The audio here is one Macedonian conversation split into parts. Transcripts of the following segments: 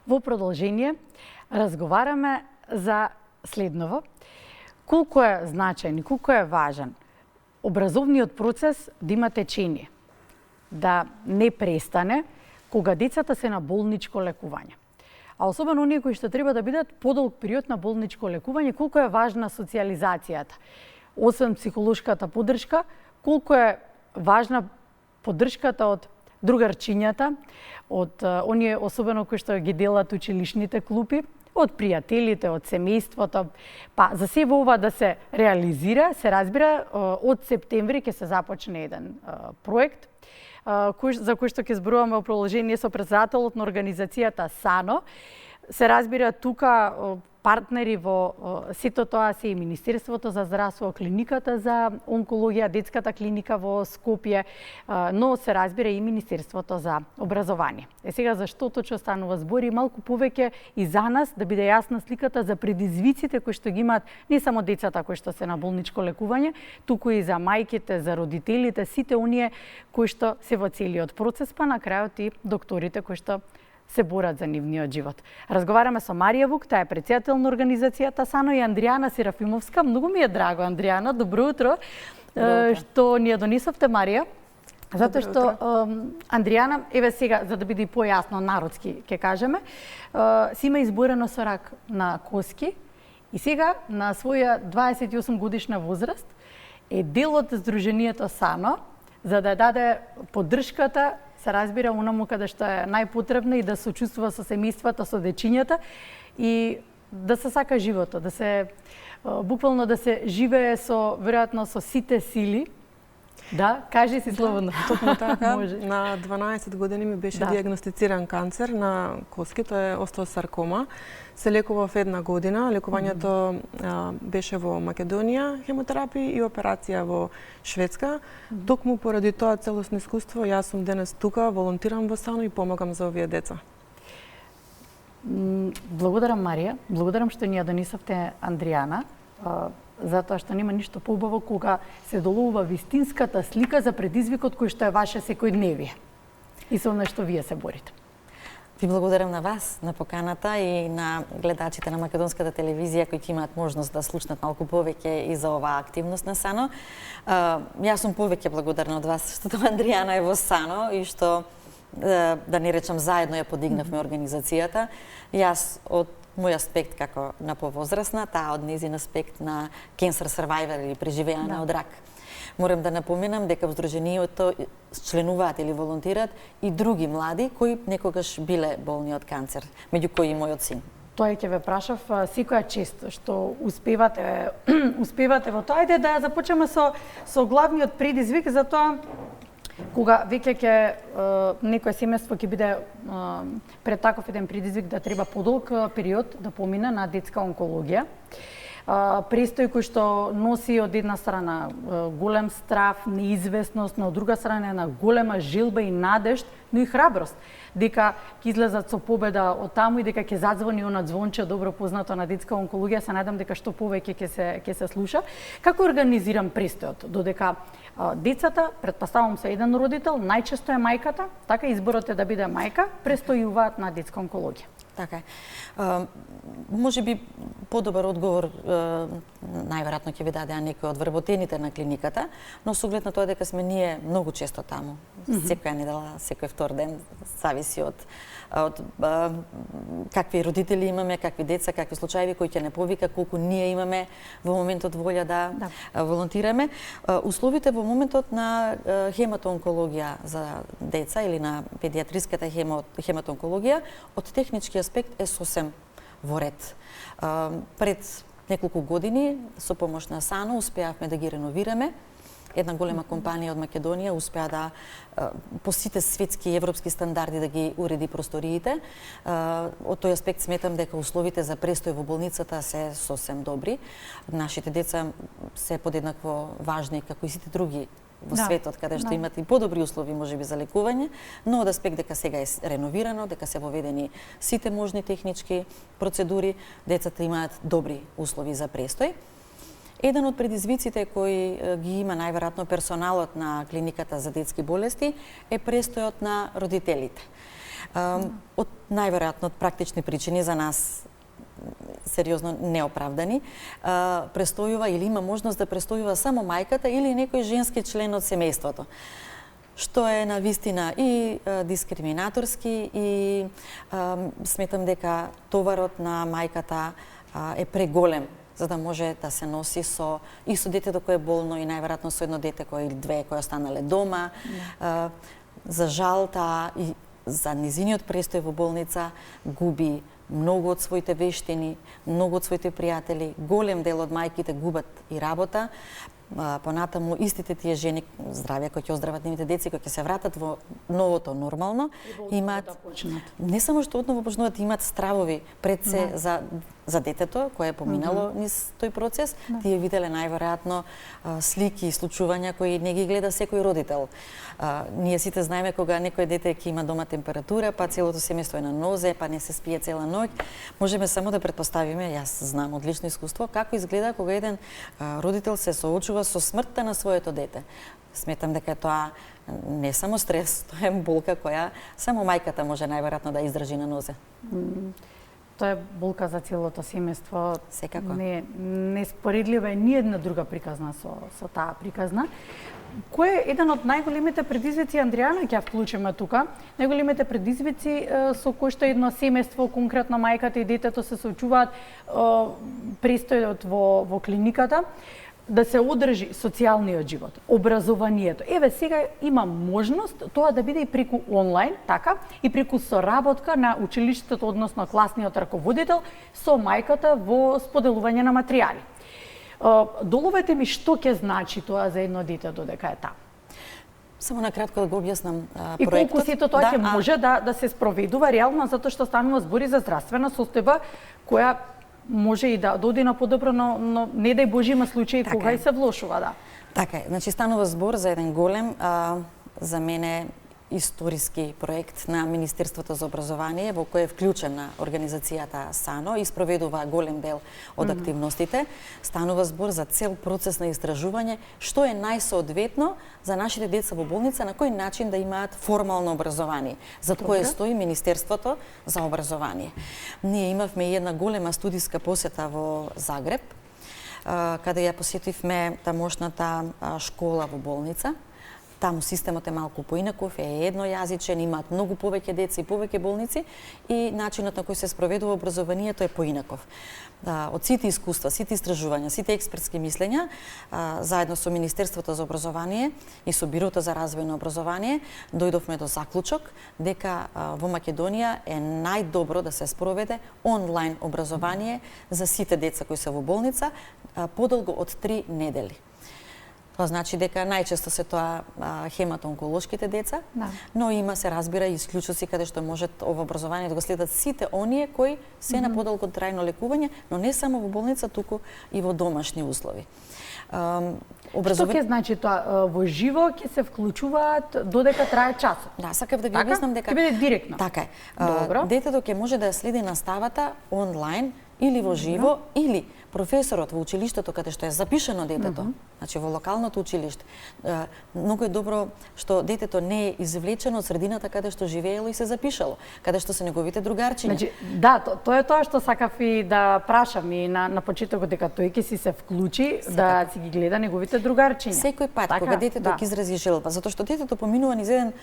Во продолжение разговараме за следново. Колку е значаен и колку е важен образовниот процес да има течение, да не престане кога децата се на болничко лекување. А особено оние кои што треба да бидат подолг период на болничко лекување, колку е важна социјализацијата. Освен психолошката поддршка, колку е важна поддршката од другарчињата, од оние особено кои што ги делат училишните клупи, од пријателите, од семејството. Па за се ова да се реализира, се разбира, од септември ќе се започне еден проект за кој што ќе зборуваме во продолжение со претседателот на организацијата САНО. Се разбира, тука партнери во сето тоа се и Министерството за здравство, клиниката за онкологија, детската клиника во Скопје, но се разбира и Министерството за образование. Сега зашто точно станува збори малку повеќе и за нас да биде јасна сликата за предизвиците кои што ги имаат не само децата кои што се на болничко лекување, туку и за мајките, за родителите, сите оние кои што се во целиот процес, па на крајот и докторите кои што се борат за нивниот живот. Разговараме со Марија Вук, таа е претседател на организацијата САНО, и Андријана Серафимовска. Многу ми е драго, Андријана, добро утро, што ни ја донесовте, Марија. Затоа што Андријана, еве сега, за да биде појасно народски, ќе кажеме, си има изборено со рак на коски и сега на своја 28 годишна возраст е дел од Сдруженијето САНО за да даде поддршката, се разбира, онаму каде што е најпотребна и да се чувствува со семејствата, со дечињата и да се сака животот, да се буквално да се живее со веројатно со сите сили. Да, кажи си слободно. Токму така, на 12 години ми беше диагностициран канцер на коски, тоа е остеосаркома. Се лекував една година, лекувањето беше во Македонија, хемотерапија и операција во Шведска. Токму поради тоа целосно искуство, јас сум денес тука, волонтирам во САНО и помагам за овие деца. Благодарам, Марија. Благодарам што ни ја донесовте Андријана, затоа што нема ништо поубаво кога се доловува вистинската слика за предизвикот кој што е ваше секојдневие и со нешто вие се борите. Ви благодарам на вас, на поканата и на гледачите на Македонската телевизија кои ќе имаат можност да слушнат малку повеќе и за оваа активност на САНО. Јас сум повеќе благодарна од вас што Андријана е во САНО и што, да не речам, заедно ја подигнавме организацијата. Јас од мој аспект како на повозрасна, таа од незин аспект на cancer survivor или преживеана од рак. Морам да напоменам дека во Сдруженијето членуваат или волонтираат и други млади кои некогаш биле болни од канцер, меѓу кои и мојот син. Тоа ќе ве прашав секоја чест што успевате во тоа. Ајде да започнеме со главниот предизвик, за тоа кога веќе ќе некој семејство ќе биде пред таков еден предизвик да треба подолг период да помине на детска онкологија. Престој кој што носи од една страна голем страв, неизвестност, но од друга страна една голема желба и надежд, но и храброст дека ќе излезат со победа од таму и дека ќе задзвони она звонче добро познато на детска онкологија. Се надам дека што повеќе ќе се слуша. Како организирам престојот? Додека децата, претпоставувам се еден родител, најчесто е мајката, така изборот е да биде мајка, престојуваат на детска онкологија. Така е. Може би подобар одговор најверојатно ќе ви дадеа некои од вработените на клиниката, но со оглед на тоа дека сме ние многу често таму. Секоја недела, секој втор ден, зависи од какви родители имаме, какви деца, какви случаи кои ќе не повика, колку ние имаме во моментот волја да волонтираме. Условите во моментот на хематоонкологија за деца или на педиатриската хематоонкологија од технички аспект е сосем во ред. Пред неколку години со помош на САНО успеавме да ги реновираме. Една голема компанија од Македонија успеа да по сите светски и европски стандарди да ги уреди просториите. Од тој аспект сметам дека условите за престој во болницата се сосем добри. Нашите деца се подеднакво важни како и сите други во светот, каде што имат и подобри услови можеби за лекување, но од аспект дека сега е реновирано, дека се воведени сите можни технички процедури, децата имаат добри услови за престој. Еден од предизвиците кои ги има најверојатно персоналот на клиниката за детски болести е престојот на родителите. Од најверојатно од практични причини за нас сериозно неоправдани, престојува или има можност да престојува само мајката или некој женски член од семејството. Што е на вистина и дискриминаторски и сметам дека товарот на мајката е преголем за да може да се носи со детето кое е болно и најверојатно со едно дете кое или две кои останале дома. За жал и за низиниот престој во болница губи многу од своите вештини, многу од своите пријатели, голем дел од мајките губат и работа. Понатаму истите тие жени, здравје, кои ќе оздрават нивните деца, кои ќе се вратат во новото нормално, имаат не само што одново почнуваат, имаат стравови пред се за детето кое е поминало низ тој процес. Тие виделе најверојатно слики и случувања кои не ги гледа секој родител. Ние сите знаеме кога некој дете ќе има дома температура, па целото семејство е на нозе, па не се спие цела ноќ, можеме само да претпоставиме, јас знам од лично искуство, како изгледа кога еден родител се соочува со смртта на своето дете. Сметам дека тоа не само стрес, тоа е болка која само мајката може најверојатно да издржи на нозе. Тоа е болка за целото семејство. Секако. Неспоредлива е ни една друга приказна со таа приказна. Кој е еден од најголемите предизвици, Андријана, ќе ја вклучиме тука, најголемите предизвици со кои што едно семејство, конкретно мајката и детето се соочуваат престојот во клиниката, да се одржи социјалниот живот, образованието. Еве сега има можност тоа да биде и преку онлайн, така, и преку соработка на училиштето, односно класниот раководител со мајката во споделување на материјали. Доловете ми што ќе значи тоа за едно дете додека е таму. Само на кратко да го објаснам проектот. И колку сето тоа ќе може да се спроведува реално, затоа што станува збори за здравствена состојба која може и да оди на подобро, но не дај Боже има случаи кога и се влошува, да. Така е, значи станува збор за еден голем, за мене историски проект на Министерството за образование, во кој е вклучена организацијата САНО и спроведува голем дел од активностите. Станува збор за цел процес на истражување, што е најсоодветно за нашите деца во болница, на кој начин да имаат формално образование, за кое стои Министерството за образование. Ние имавме една голема студиска посета во Загреб, каде ја посетивме тамошната школа во болница. Таму системот е малку поинаков, е еднојазичен, имаат многу повеќе деца и повеќе болници и начинот на кој се спроведува образованието е поинаков. Од сите искуства, сите истражувања, сите експертски мислења, заедно со Министерството за образование и со Бирото за развој на образование, дојдовме до заклучок дека во Македонија е најдобро да се спроведе онлайн образование за сите деца кои се во болница подолго од 3 недели. Тоа значи дека најчесто се тоа хематоонколошките деца, но има, се разбира, и исклучоци каде што можат ова образование да го следат сите оние кои се на подолго трајно лекување, но не само во болница, туку и во домашни услови. Што ќе значи тоа? Во живо ќе се вклучуваат додека трае часот? Да, сакав да ги објаснам дека... Ќе биде директно? Така е. Добро. Детето ќе може да следи наставата онлайн или во живо, или професорот во училиштето каде што е запишано детето, значи во локалното училиште. Многу е добро што детето не е извлечено од средината каде што живеело и се запишало, каде што се неговите другарчиња. Значи, да, тоа е тоа што сакав и да прашам и на почетокот, дека тој ќе си се вклучи да си ги гледа неговите другарчиња. Секој пат кога детето ќе изрази желба, затоа што детето поминува низ еден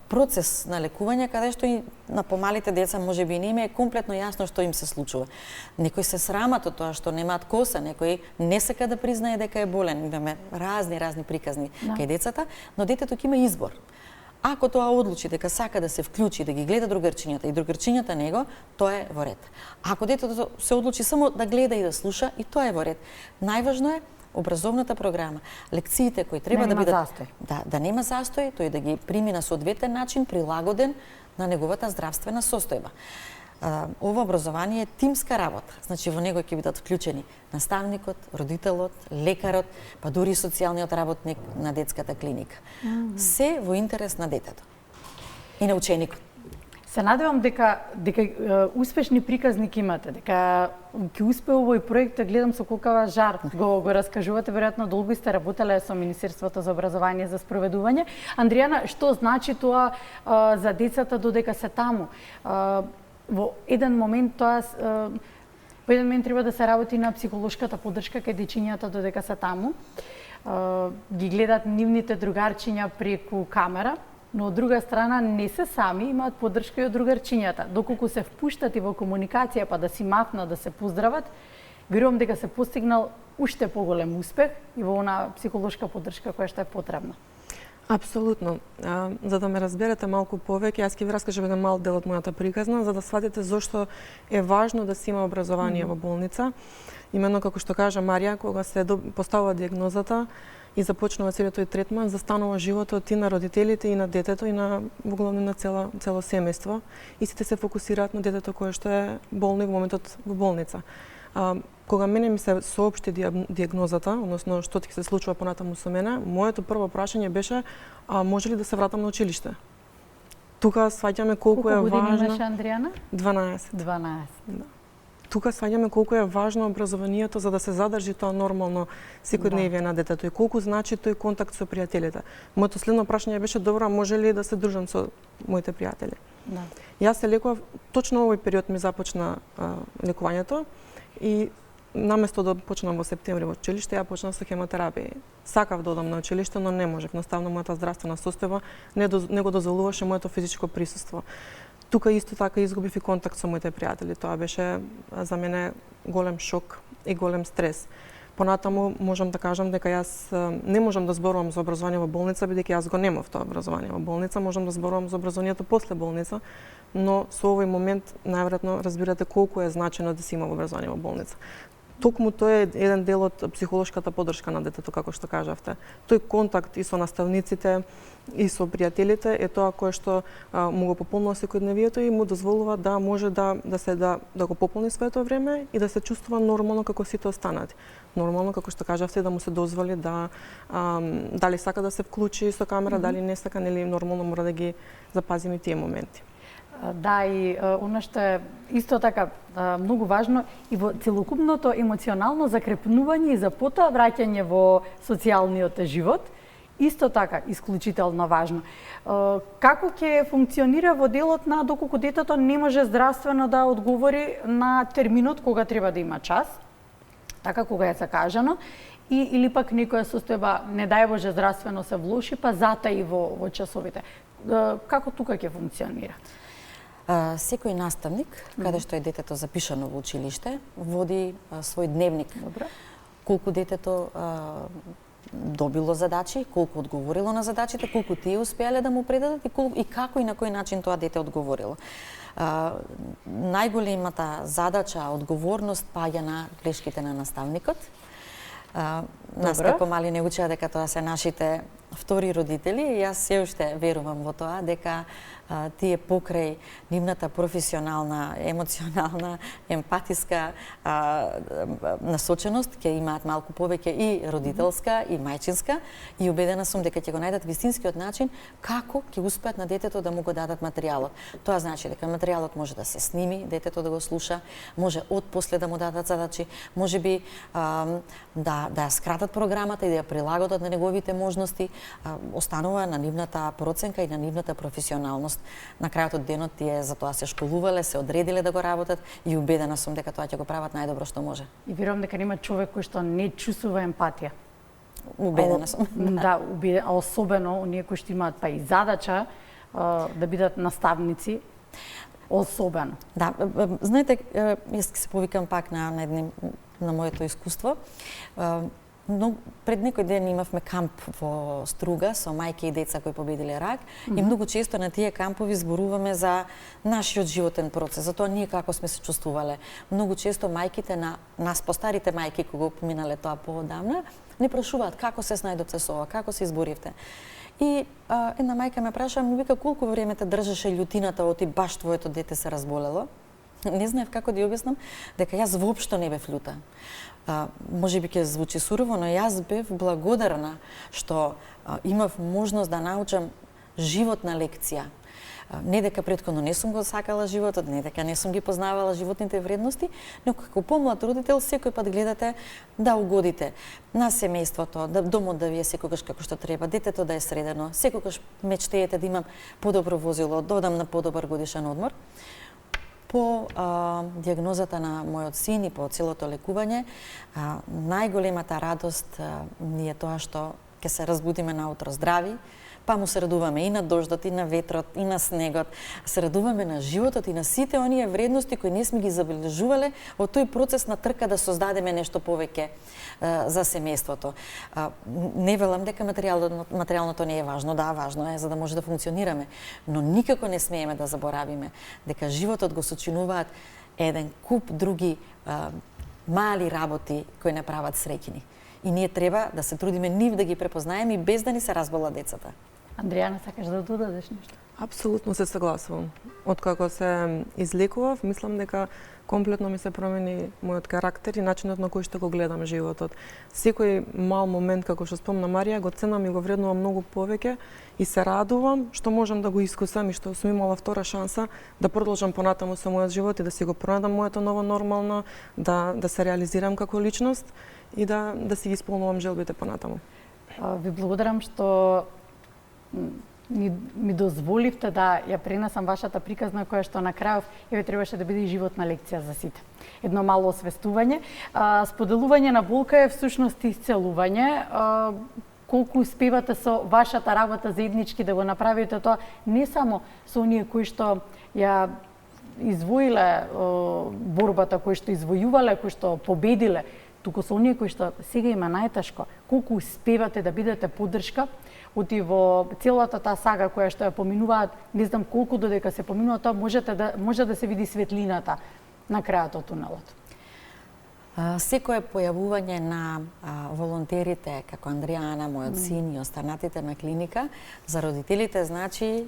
процес на лекување каде што и на помалите деца можеби не им е комплетно јасно што им се случува. Некои се срамат од тоа што немаат коса, некој не сака да признае дека е болен. Имаме разни приказни кај децата, но детето ќе има избор. Ако тоа одлучи дека сака да се вклучи, да ги гледа другарчињата и другарчињата него, тоа е во ред. Ако детето се одлучи само да гледа и да слуша, и тоа е во ред. Најважно е образовната програма, лекциите кои треба да бидат да нема застој, тој да ги прими на соодветен начин, прилагоден на неговата здравствена состојба. Ова образование е тимска работа, значи во него ќе бидат вклучени наставникот, родителот, лекарот, па дури социјалниот работник на детската клиника. Се во интерес на детето и на ученикот. Се надевам дека успешни приказник имате, дека ќе успее овој проект, гледам со колкава жар го раскажувате, веројатно долго сте работеле со Министерството за образование за спроведување. Андријана, што значи тоа за децата додека се таму? Во еден момент во еден момент треба да се работи на психолошката поддршка кај дечињата додека се таму. Ги гледат нивните другарчиња преку камера, но од друга страна не се сами, имаат поддршка и од другарчињата. Доколку се впуштат и во комуникација, па да си мавнат, да се поздрават, верувам дека се постигнал уште поголем успех и во она психолошка поддршка која што е потребна. Апсолутно. За да ме разберете малку повеќе, јас ќе ви раскажам еден мал дел од мојата приказна, за да сватите зошто е важно да се има образование во болница. Именно како што кажа Марија, кога се поставува диагнозата и започнува целиот тој третман, застанува животот и на родителите, и на детето, и на во главно на цело семејство. И сите се фокусираат на детето кое што е болно во моментот во болница. Кога мене ми се соопшти диагнозата, односно што ќе се случува понатаму со мене, моето прво прашање беше: може ли да се вратам на училиште? Тука сваќаме колку е важно. Колку години имаше Андријана? 12. 12. Да. Тука сваѓаме колку е важно образованието за да се задржи тоа нормално секојдневие на детето и колку значи тој контакт со пријателите. Моето следно прашање беше: добро, може ли да се дружам со моите пријатели? Да. Јас се лекував, точно овој период ми започна лекувањето и наместо да почнам во септември во училиште, ја почнав со хемотерапија. Сакав да одам на училиште, но не можев. Едноставно мојата здравствена состојба не го дозволуваше моето физичко присуство. Тука исто така изгубив и контакт со моите пријатели. Тоа беше за мене голем шок и голем стрес. Понатаму можам да кажам дека јас не можам да зборувам за образование во болница, бидејќи јас го немав тоа образование во болница, можам да зборувам за образованието после болница, но со овој момент најверојатно разбирате колку е значено да се има образование во болница. Токму тоа е еден дел од психолошката поддршка на детето, како што кажавте. Тој контакт и со наставниците, и со пријателите е тоа кое што му го пополнува секојдневието и му дозволува да може да го пополни своето време и да се чувствува нормално како сите останати. Нормално, како што кажавте, да му се дозволи дали сака да се вклучи со камера, дали не сака, нели нормално мора да ги запазиме тие моменти. Да, и она што е исто така многу важно и во целокупното емоционално закрепнување и за потоа враќање во социјалниот живот, исто така исклучително важно. Како ќе функционира во делот на доколку детето не може здравствено да одговори на терминот кога треба да има час, така кога е закажано, или пак некоја состојба, не дај Боже, здравствено се влоши, па затаи во часовите. Како тука ќе функционира? Секој наставник, каде што е детето запишано во училиште, води свој дневник. Добро. Колку детето добило задачи, колку одговорило на задачите, колку тие успеале да му предадат и како и на кој начин тоа дете одговорило. Најголемата задача, одговорност паѓа на плешките на наставникот. Нас како мали не учеа дека тоа се нашите втори родители и јас се уште верувам во тоа дека тие покрај нивната професионална, емоционална, емпатиска насоченост ќе имаат малку повеќе и родителска и мајчинска и убедена сум дека ќе го најдат вистинскиот начин како ќе успеат на детето да му го дадат материјалот. Тоа значи дека материјалот може да се сними, детето да го слуша, може од после да му дадат задачи, можеби да ја скратат програмата и да ја прилагодат на неговите можности, останува на нивната проценка и на нивната професионалност. На крајот од денот тие за тоа се школувале, се одредиле да го работат и убедена сум дека тоа ќе го прават најдобро што може. И верувам дека нема човек кој што не чувствува емпатија. Убедена сум. Да, особено оние кои што имаат па и задача да бидат наставници, особено. Да, знаете, јас ќе се повикам пак на моето искуство. Но пред некој ден имавме камп во Струга со мајки и деца кои победиле рак и многу често на тие кампови зборуваме за нашиот животен процес, за тоа ние како сме се чувствувале. Многу често мајките на нас, постарите мајки кои го поминале тоа поодамна, не прашуваат како се снајдовте со ова, како се изборивте. И една мајка ме праша, ми вика колку време те држеше љутината оти баш твоето дете се разболело. Не знаев како да ја објаснам дека јас воопшто не бев љута. Може би ќе звучи сурово, но јас бев благодарна што имав можност да научам животна лекција. Не дека претходно не сум го сакала животот, не дека не сум ги познавала животните вредности, но како помлад родител секој пат гледате да угодите на семејството, да домот да ви е секогаш како што треба, детето да е средено, секогаш мечтаете да имам подобро возило, да одам на подобар годишен одмор. По диагнозата на мојот син и по целото лекување, најголемата радост ни е тоа што ќе се разбудиме наутро здрави, па му се радуваме и на дождот, и на ветрот, и на снегот, се радуваме на животот и на сите оние вредности кои не сме ги забележувале во тој процес на трка да создадеме нешто повеќе за семејството. Не велам дека материјалното не е важно, да, важно е за да може да функционираме, но никако не смееме да заборавиме дека животот го сочинуваат еден куп други мали работи кои не прават среќни. И ние треба да се трудиме нив да ги препознаеме и без да ни се разболат децата. Андријана, сакаш да додадеш нешто? Апсолутно се согласувам. Откако се излекував, мислам дека комплетно ми се промени мојот карактер и начинот на кој што го гледам животот. Секој мал момент, како што спомна Марија, го ценам и го вреднувам многу повеќе и се радувам што можам да го искусам и што сум имала втора шанса да продолжам понатаму со мојот живот и да си го пронадам моето ново нормално, да се реализирам како личност и да си ги исполнувам желбите понатаму. Ви благодарам што ми дозволивте да ја пренесам вашата приказна која што на крајов еве требаше да биде и животна лекција за сите. Едно мало освестување, споделување на болка е всушност исцелување. Колку успевате со вашата работа заеднички да го направите тоа не само со оние кои што ја извоиле борбата, кои што извојувале, кои што победиле, туку со оние кои што сега има најтешко, колку успевате да бидете поддршка оти во целата таа сага која што ја поминуваат, не знам колку додека се поминува тоа, може да се види светлината на крајот од тунелот. Секое појавување на волонтерите, како Андријана, мојот син и останатите на клиника, за родителите значи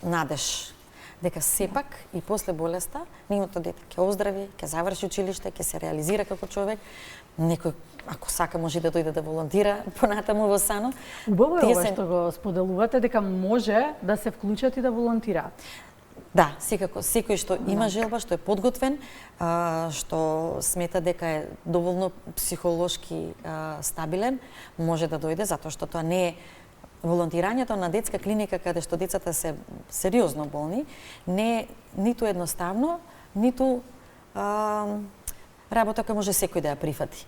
надеж. Дека сепак и после болеста нивното дете ќе оздрави, ќе заврши училиште, ќе се реализира како човек. Некој, ако сака, може да дојде да волонтира понатаму во САНО. Убаво е ова што го споделувате, дека може да се вклучат и да волонтираат. Да, секако, секој што има желба, што е подготвен, што смета дека е доволно психолошки стабилен, може да дојде, затоа што тоа не е волонтирањето на детска клиника каде што децата се сериозно болни, не е ниту едноставно, ниту работа која може секој да ја прифати.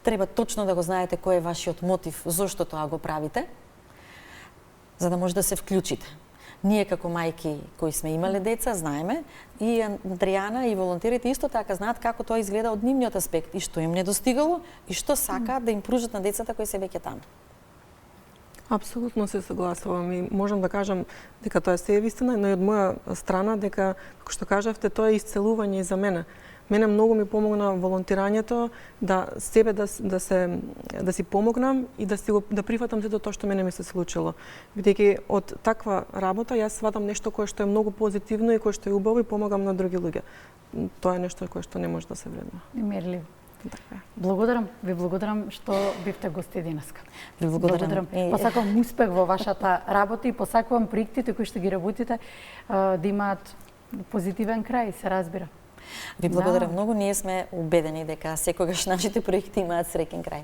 Треба точно да го знаете кој е вашиот мотив, зошто тоа го правите, за да може да се вклучите. Ние како мајки кои сме имале деца, знаеме, и Андријана и волонтерите исто така знаат како тоа изгледа од нивниот аспект и што им недостигало и што сакаат да им пружат на децата кои се веќе таму. Апсолутно се согласувам и можам да кажам дека тоа се е вистина, но и од моја страна дека, како што кажавте, тоа е исцелување и за мене. Мене многу ми помогна волонтирањето да себе да си помогнам и да прифатам сето тоа што мене ми се случило. Бидејќи од таква работа јас сватам нешто кое што е многу позитивно и кое што е убаво и помагам на други луѓе. Тоа е нешто кое што не може да се вреднува. Мерливо. Ви благодарам што бевте гости денеска. Ви благодарам. Посакувам успех во вашата работа и посакувам проектите кои што ги работите да имаат позитивен крај, се разбира. Ви благодарам многу, ние сме убедени дека секогаш нашите проекти имаат среќен крај.